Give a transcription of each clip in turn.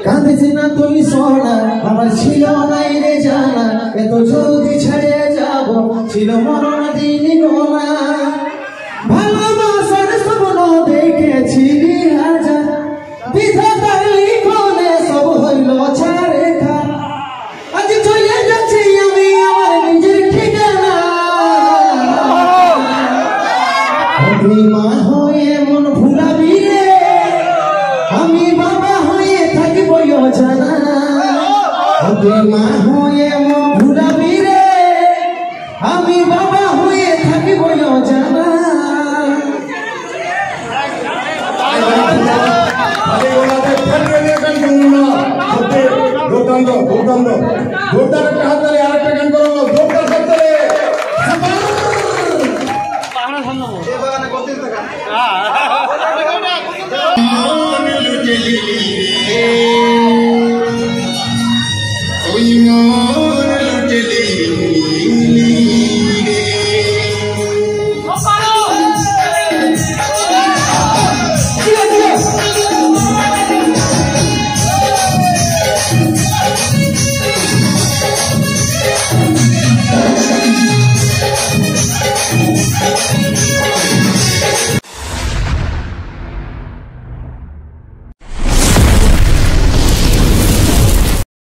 কাঁদিস না তুই সোনা, আমার ছিল নাই রে জানা, এত জলদি ছেড়ে যাব ছিল মরণ দিন গোনা। ভালোবাসার স্বপ্ন দেখেছিলি হাজার, বিধাতার লিখনে সব হইল ছাড়ে খা। আজ চলে যাচ্ছি আমি আমার নিজের ঠিকানা। তুই মা হয়ে মন ভুলাবি রে, আমি বাবা হয়ে থাকব জানা। তুই মা হয়ে মন ভুলাবি রে, আমি বাবা হয়ে থাকব জানা।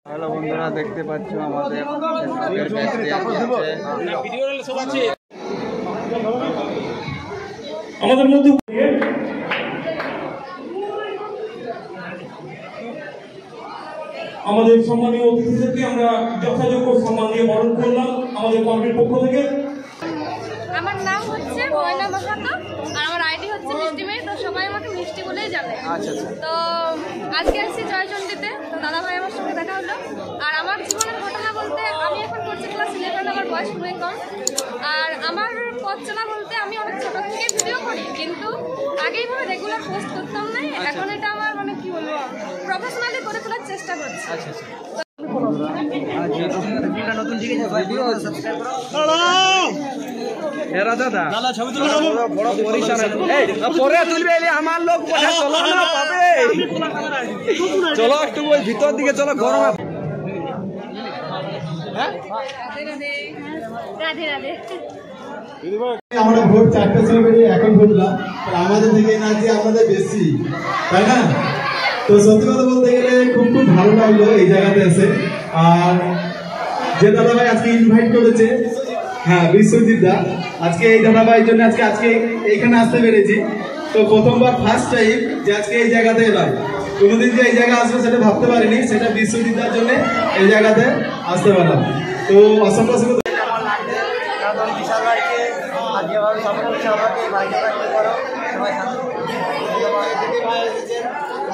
হ্যালো বন্ধুরা, দেখতে পাচ্ছ আমাদের মধ্যে আমাদের সম্মানীয় অতিথিদেরকে আমরা যথাযোগ্য সম্মান দিয়ে বরণ করলাম আমাদের কমিটির পক্ষ থেকে। আমার নাম হচ্ছে ময়না মাহাতো আর আমার আইডি হচ্ছে মিষ্টি মেয়ে। তো সবাই আমাকে মিষ্টি বলেই জানে। তো আজকে আসছি জয়চণ্ডীতে, তো দাদা ভাই আমার সঙ্গে দেখা হলো। আর আমার জীবনের ঘটনা বলতে, আমি এখন পড়ছি ক্লাস 11, আমার বয়স খুবই কম। আর আমার পথ চলা বলতে, আমি অনেক ছোটো থেকে ভিডিও করি, কিন্তু আগেইভাবে রেগুলার পোস্ট করতাম না। এখন এটা আমার মানে কি বলবো, প্রফেশনালি করে তোলার চেষ্টা করছি। চলো একটু ওই ভিতর দিকে চলো, গরম। রাধে রাধে। আমরা ভোট 4টা ছিল বেরিয়ে এখন ঢুকলাম, আমাদের দিকে না যে আপনাদের বেশি, তাই না? তো সত্যি কথা বলতে গেলে খুব খুব ভালো লাগলো এই জায়গাতে এসে। আর যে দাদা ভাই আজকে ইনভাইট করেছে, হ্যাঁ বিশ্বজিৎ দা, আজকে এই দাদা ভাইয়ের জন্য আজকে এইখানে আসতে পেরেছি। তো প্রথমবার ফার্স্ট টাইম যে আজকে এই জায়গাতে এলাম। কোনোদিন যে এই জায়গায় আসবো সেটা ভাবতে পারিনি, সেটা বিশ্বজিৎ দার জন্য এই জায়গাতে আসতে পারলাম। তো অসংখ্য অসংখ্য বিশাল ভাইকে যেভাবে সাপোর্ট করছে আমাকে, ভাইকে করো সবাই।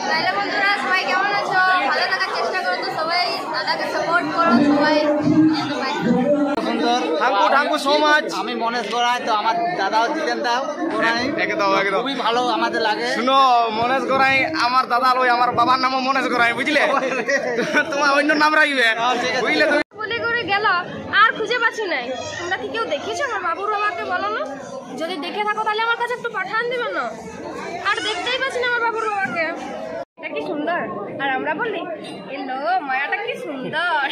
তাহলে বন্ধুরা সবাই কেমন আছো? ভালো থাকার চেষ্টা করো, তো সবাই দাদাকে সাপোর্ট করো সবাই। Thank you so much. আমি মনেশ গোড়াই, তো আমার দাদাও জিতেন দাও গোড়াই, খুবই ভালো আমাদের লাগে। শুনো, মনেশ গোড়াই আমার দাদা লই, আমার বাবার নামও মনেশ গোড়াই, বুঝলে? তোমার অন্য নাম রাখবে, বুঝলে? বলে করে গেল আর খুঁজে পাচ্ছি নাই। তোমরা কি কেউ দেখেছো আমার বাবুর বাবাকে? বলো না, যদি দেখে থাকো তাহলে আমার কাছে একটু পাঠান দিবে না? আর দেখতেই পাচ্ছি না আমার বাবুর বাবাকে। এটা কি সুন্দর, আর আমরা বলি এলো মায়াটা কি সুন্দর।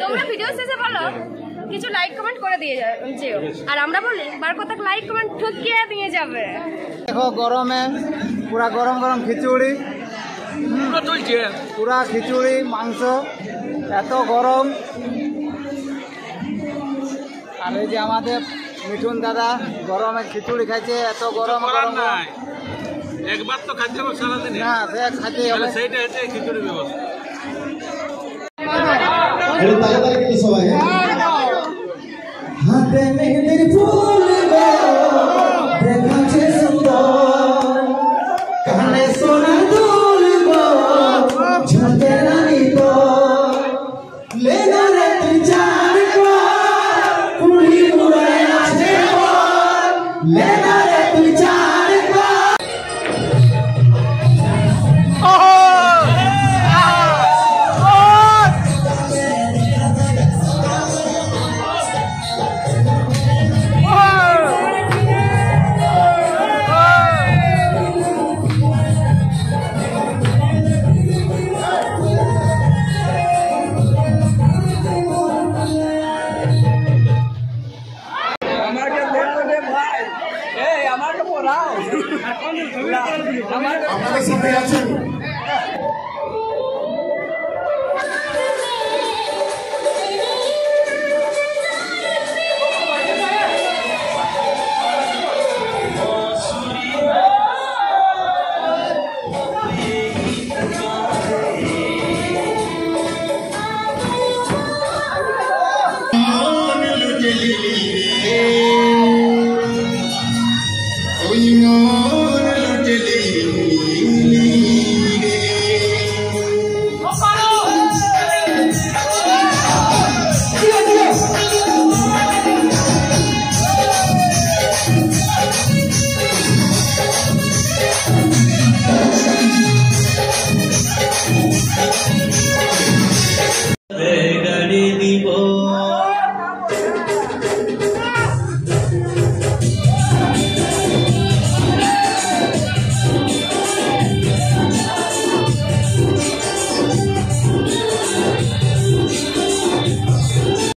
তোমরা ভিডিও শেষে বলো কিছু লাইক কমেন্ট করে দিয়ে যেও, আর আমরা বলি বার কথা লাইক কমেন্ট ঠকিয়ে দিয়ে যাবে। দেখো গরমে পুরা গরম গরম খিচুড়ি চলছে, পুরা খিচুড়ি মাংস, এত গরম। আর এই যে আমাদের মিঠুন দাদা গরমে খিচুড়ি খাইছে, এত গরম গরম। একবার তো খাদ্য সারাদিন না, সে খাইতে হবে, সেইটা হচ্ছে খিচুড়ি ব্যবস্থা। সবাই হাতে মেহেদির ফুল দেখাচ্ছে সুন্দর, কানে সোনার দুল ঝাঁকে রানী তো লেনা রে তুই চার কুড়ি মুড়ায় আছে লেনা রে তুই চার। Oh! আপনাদের সাথে আছেন Oh, you know.